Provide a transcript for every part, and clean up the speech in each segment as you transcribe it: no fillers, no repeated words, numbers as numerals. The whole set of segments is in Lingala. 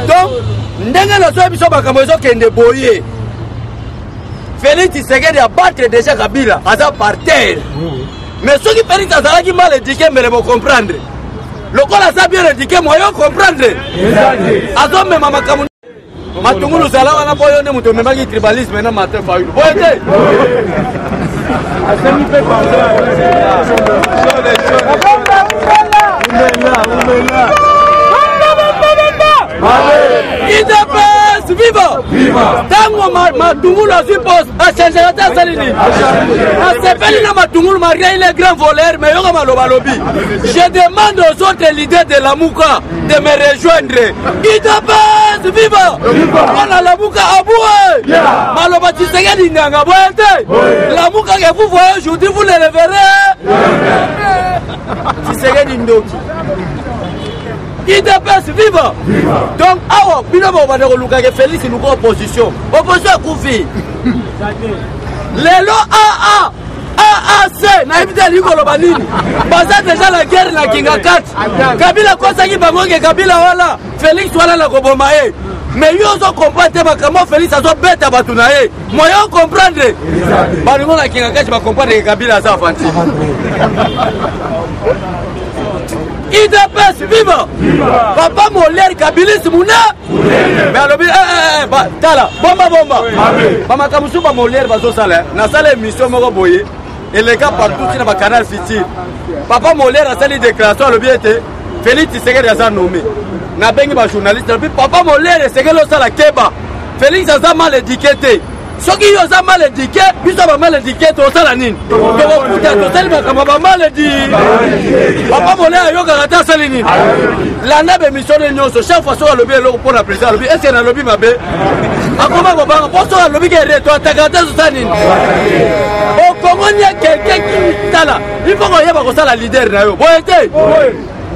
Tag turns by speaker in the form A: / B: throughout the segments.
A: Donc ndenge nazo biso makambo ezokende boye Félix Tshisekedi a battre déjà Kabila aza par terre. Mais ceux qui Félix azalaki mal éduqué mais le comprendre. Le col a bien éduqué moi yo comprendre. Azo même makambo matungulu zala wana boyo ne muto memaki tribalisme na matin fa une. Boyete. Asemi pe IDPS, viva! Tango Matungulu suppose à changer la salini. À s'appeler na Matungulu Maria, il est grand voleur, mais yoga maloba lobi. Je demande aux autres leaders de la Mouka de me rejoindre. IDPS, viva! On a la Mouka à bout. Maloba Tshisekedi Nyanga boyete. La Mouka que vous voyez aujourd'hui, vous le verrez. Tshisekedi Ndoki. IDPS viva! Donc, awa, binomo va dire que Félix nous opposition. Opposition à Koufi. Lelo AAC, na évité l'Igolo Banini. Basa déjà la guerre na Kinga 4. Kabila Kosaki Bangoke, Kabila Wala. Félix Wala la Kobomae. Mais yo zo comprendre bakamo Félix azo beta batunaye. Moi yo comprendre. Bango na Kinga 4 ba comprendre que Kabila za fanti. IDPS viva! Papa Moller Kabilis Mouna! Mais alors, tala, bomba! Papa Kamusuba Moller va au salaire. Na salle émission Moro Boye. Et les gars partout sur le canal City. Papa Moller a sali déclaration le bien été. Félix Tshisekedi a nommé. Na bengi ba journaliste. Puis Papa Moller c'est que le sala Keba. Félix a mal éduqué. Ceux qui ont mal éduqué, ils sont mal éduqués, tout ça la nine. Mal éduqué. Papa Molé a eu caractère saline. La nave émission de nous, chaque fois sur le lobby pour la présidence. Est-ce qu'il y a un lobby ma belle? À comment on va faire le lobby qui est toi, ta caractère sur saline. Au Congo, il y a quelqu'un qui est là. Il faut qu'on y ait un leader. Bon, été.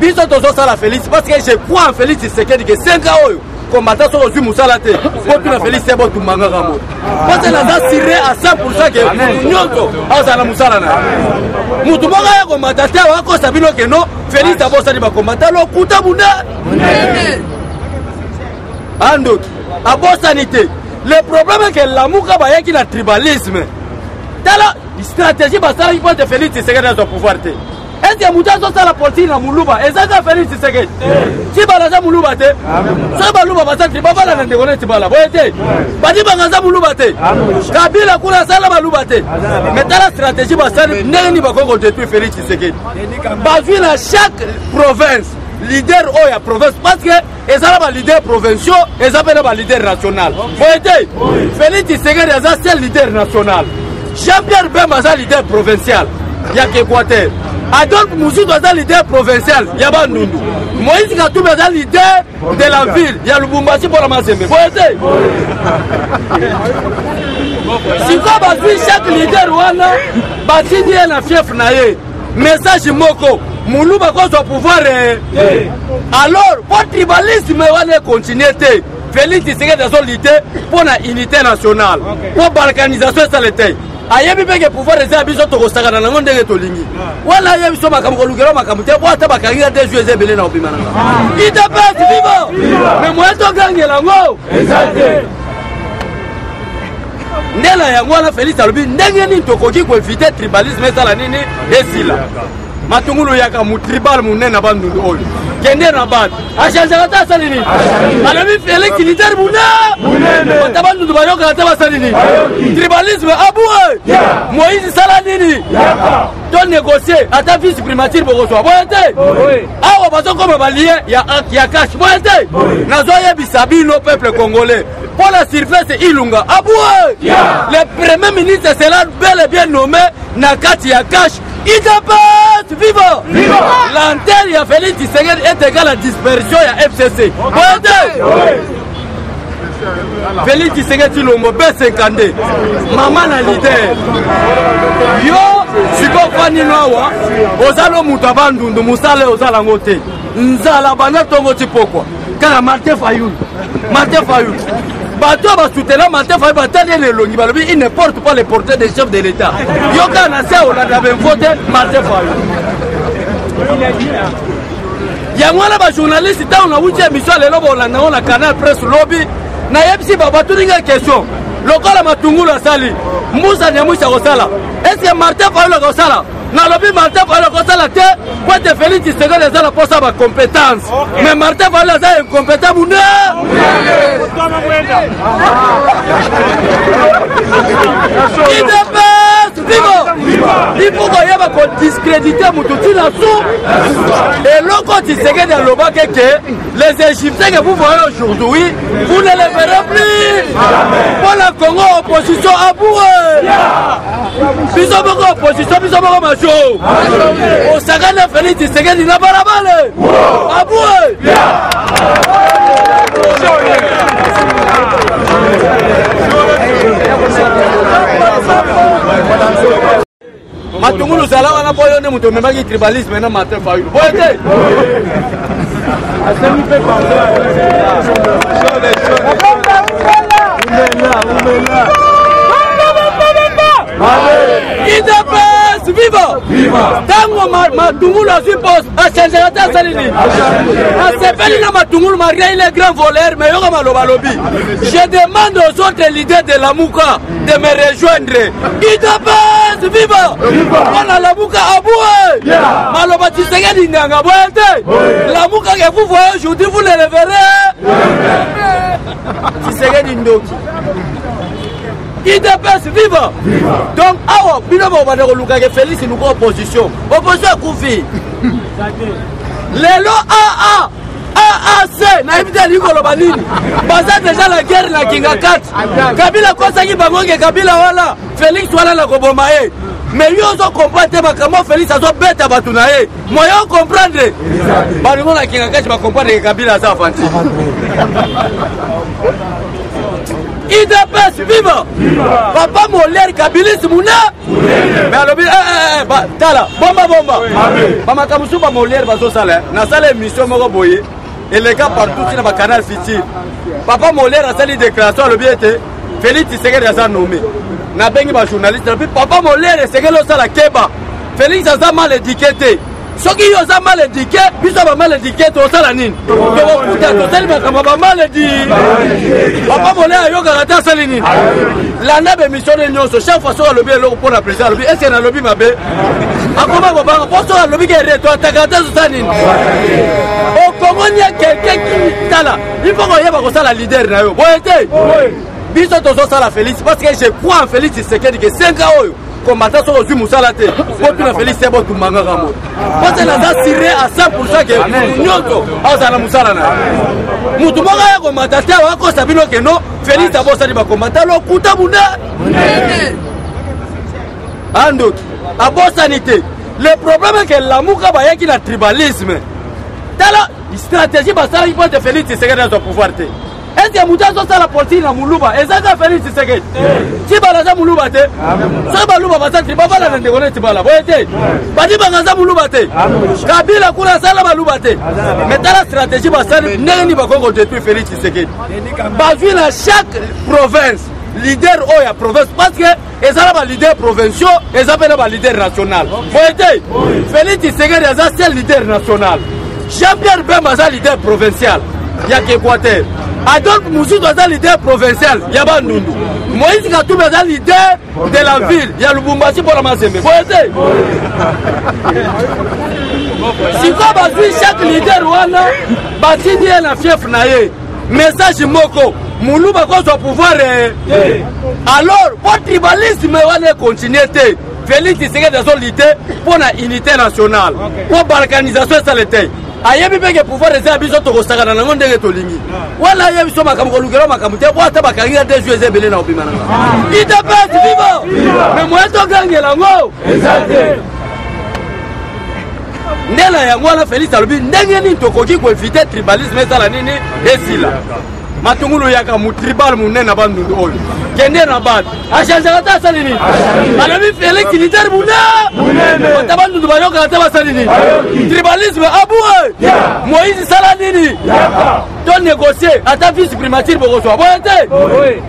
A: Bisous tous ça la Félix parce que je crois en Félix Tshisekedi que 5 ans. Combattant sur le Moussalate, pour que la Félix c'est bon tout manga ramo. Parce que la date tirée à 100% que Nyonto a la Moussalana. Moutoumanga ya combattant à cause sabino que non, Félix a bossé de combattant le Kouta Mouna. Andok, à bonne sanité. Le problème est que la Mouka Baya qui a tribalisme. Dans la stratégie, il faut que Félix Tshisekedi dans son pouvoir. Est-ce que Mouta a la politique dans Moulouba? Est-ce que Félix Tshisekedi? Si Balaza Moulouba, si Balouba va s'être pas la déconner, tu vas la voir. Badi Bagaza Moulouba, Kabila Kula Sala Balouba. Mais dans la stratégie, n'est pas qu'on détruit Félix Tshisekedi. Bazoui à chaque province, leader ou la province, parce que ils ont un leader provincial, ils ont un leader national. Félix Tshisekedi est un leader national. Jean-Pierre Bemba est un leader provincial. Il y a qu'Équateur. Adolphe Moussou est un leader provincial. Il y a Bandundu. Moïse Katumbi est un leader de la ville. Il y a Lubumbashi pour la Mazembe. Si chaque leader est un fief naïe. Message Moko. Moulou va son pouvoir. Alors, pour tribalisme, on va continuer. Félix Tshisekedi est son leader pour la unité nationale. Pour balkanisation, ça l'était. Ayebi beke pouvoir eza biso to kosaka na ngo ndenge to lingi wala yebi so makambo lugero makambo te bota bakangira te jouer ebele na obimana IDPS viva mais moi to gangela ngo exacte ndela yango na Félix alobi ndenge ni to koki ko éviter tribalisme sala nini esila matungulu yaka mu tribal munene na bandu oyo kende na bad achanja ta salini alobi Félix leader munene batabandu bayoka ta salini tribalisme aboué Moïse Salanini to négocier ata vice primature boko so boyete awa bazo comme balié ya cash boyete nazo yebisa bino peuple congolais pour la surface Ilunga aboué le premier ministre sera bel et bien nommé Nakati ya cash IDPS viva! L'antenne ya Félix Tshisekedi est égale à dispersion ya FCC. Félix Tshisekedi Lombo B52 Maman na leader yo siko fani nawa ozalo mutabandu musale ozala ngote nzala bana tongo tipokwa kana Martin Fayulu bato va soutenir Martin Fayulu batane le longi balobi il ne porte pas les porteurs des chefs de l'État yo kana sa on a voté Martin Fayulu yango wana bajournaliste ntango nawuti émission lelo bolandango na canal presse lobby nayebisi babatuninga question lokola matungulu asali mbusa nyamwisa kosala eske Martin Fayulu kosala nalobi Martin Fayulu kosala te po ete Félix Tshisekedi eza na posa bacompétence mais Martin Fayulu aza incompétent mune il faut koyeba kodiscréditer mutu tina su eloko Tshisekedi alobaki ke les Égyptiens que vous voyez aujourd'hui vous ne les verrez plus pour la Congo opposition aboué biso moko opposition biso moko macho osakana Félix Tshisekedi na balabale aboué matungulu sala wana boyo ne muto memaki tribalisme na Martin Fayulu boyete asemi pe IDPS viva! Tango matungulu asipose achangera ta salini. Asepeli na matungulu malgré il est grand voleur mais yoka maloba lobi. Je demande aux autres leaders de la Mouka de me rejoindre. IDPS viva! On a la Mouka aboué. Maloba Tshisekedi nganga boyete. La Mouka que vous voyez aujourd'hui vous le verrez. Tshisekedi ndoki. IDPS viva! Donc, awa, bino ba bana koluka ke Félix nous opposition. Opposition à Koufi. Lelo AAC, na ibita likolo banini. Baza déjà la guerre na Kinga 4. Kabila kosa ki bangonge Kabila wala. Félix wala la koboma e. Mais yo zo comprendre bakamo Félix azo beta batu na e. Moyo comprendre. Balingo na Kinga 4 ba comprendre que Kabila za fanti. IDPS viva! Papa Moller Kabilis Mouna! Mais alors, tala, bomba! Mama Kamusuba Moller Bazo Sale, na sale émission Moko Boye, et les gars partout sur le canal Fiti. Papa Moller a sali déclaration à l'objet, Félix Tshisekedi a nommé. Na bengi ba journaliste, Papa Moller et Tshisekedi Sala Keba. Félix a mal étiqueté. Ce qui est mal éduqué, puis ça va mal éduqué, tout ça la nine. Donc, on va mal éduqué. Papa Moller a yoga la tasse ligne. La nave mission de l'Union, chaque fois sur le lobby, pour la présidence, le lobby, est-ce qu'il y a un lobby, ma belle? À comment on va voir sur le lobby qui est rétro, t'as gardé sur sa ligne. Au Congo, il y a quelqu'un qui est là. Il faut qu'on y ait pas la leader. Bon, été. Bisous, tous ça la Félix, parce que je crois en Félix, c'est qu'il y a 5 ans. Combattant sur le Moussalate, pour que la Félix c'est bon tout manga ramo. Parce que la assuré à 100% que Nyonto a la Moussalana. Moutoumanga combattant à cause sabino que non, Félix a bossé de combattant le Kouta Mouna. Ando, à bonne sanité. Le problème est que la Mouka Baya qui a tribalisme. Dans la stratégie, il faut que Félix c'est dans son pouvoir. Est-ce que Mouta a la politique dans Moulouba? Est-ce que Félix Tshisekedi? Si Balaza Moulouba, si Balouba va s'entrer, pas la négocier, tu vas la voir. Badi Bagaza Moulouba, Kabila Koula Sala Balouba. Mais dans la stratégie, n'est pas qu'on détruit Félix Tshisekedi. Bazoui dans chaque province, leader ou la province, parce que ils ont des leaders provinciaux, ils ont des leaders nationaux. Félix Tshisekedi est un leader national. Jean-Pierre Bemba est un leader provincial. Il y a qu'Équateur. Adolphe Moussou est un leader provincial. Il y a Bandundu. Moïse Katoum est un leader de la ville. Il y a Lubumbashi pour la Massembe. Si comme chaque leader wana bati dit la fief naie. Message moko. Moulou bako son pouvoir. Alors, pour tribalisme wana continuer. Félix Tshisekedi est un leader pour la unité nationale. Pour balkanisation ça l'était. Ayebi peke pouvoir de ça biso to kosaka na ngo ndenge to lingi wala yebi so makamko lugero makamute bwata bakangira des jeux ebele na obimana IDPS viva mais moi to gangela ngo exacte ndela yango na Félix alobi ndenge ni to koki ko éviter tribalisme ça la nini esila matungulu yaka mu tribal munene bandundu oyo kende na bad achangera ta salini alobi Félix leader munene ta bandundu bayoka ta basalini tribalisme aboué Moïse Saladini ton négocier ata vice primature bokoswa boyete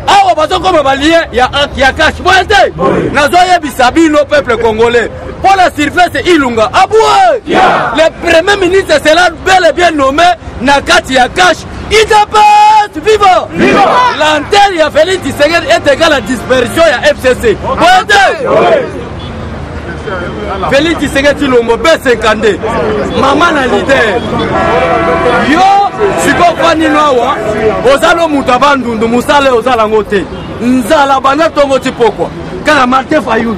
A: awa bazo comme balien ya cash boyete nazoye bisabino peuple congolais pour la surface Ilunga aboué le premier ministre sera bel et bien nommé Nakati ya cash Idapet viva l'antenne ya Félix Tshisekedi est égal à dispersion ya FCC Félix Tshisekedi Tshilombo B52 maman na leader yo sikofani noawa ozalo mutu abandundu musale ozala ngote nzala bana tongo tipokwa kala Martin Fayulu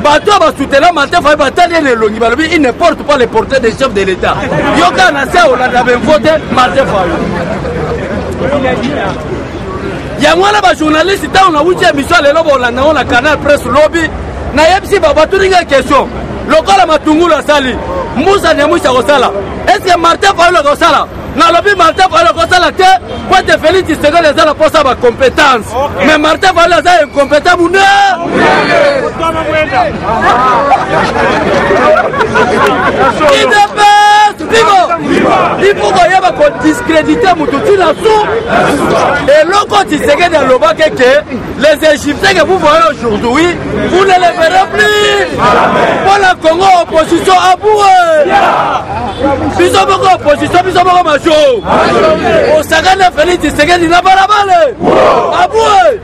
A: bato basutela Martin Fayulu batali elongi balobi il ne porte pas les portraits des chefs de l'État yoka na se olanda benvote Martin Fayulu yango wana bajournaliste ntango na wuti émission lelo bolanda ngo na Canal Presse lobby nayebisi babatuninga question lokola matungulu asali Moussa Nyamwisa kosala est-ce que Martin Fayulu kosala nalobi Martin Fayulu kosala te po te Félix Tshisekedi ezala mposa bacompétence mais Martin Fayulu aza incompétent mune il faut koyeba kodiscréditer mutu tina su eloko Tshisekedi alobaki ke les Égyptiens que vous voyez aujourd'hui vous ne les verrez plus pour la Congo opposition aboué biso moko opposition biso moko majo osakana Félix Tshisekedi na balabale aboué